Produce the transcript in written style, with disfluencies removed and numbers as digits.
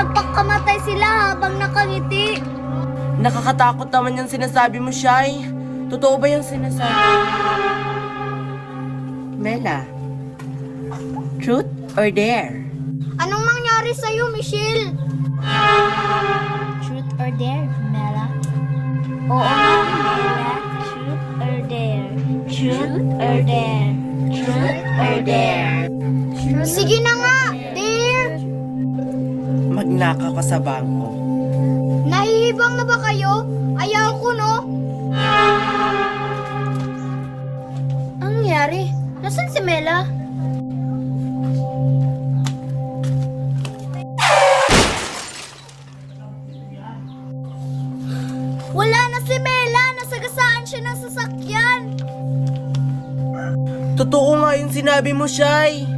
nagpakamatay sila habang nakangiti. Nakakatakot naman yung sinasabi mo, Shai. Totoo ba yung sinasabi? Mela, truth or dare? Anong nangyari sa'yo, Michelle? Truth or dare, Mela? Oo nga, Mela. Truth or dare? Truth or dare? Truth or dare? Sige na nga, dear. Magnakaw ka sa bangko. Nahihibang na ba kayo? Ayaw ko, no? Ang nangyari? Nasaan si Mela? Wala na si Mela! Nasagasaan siya ng sasakyan! Totoo nga yung sinabi mo, Shai.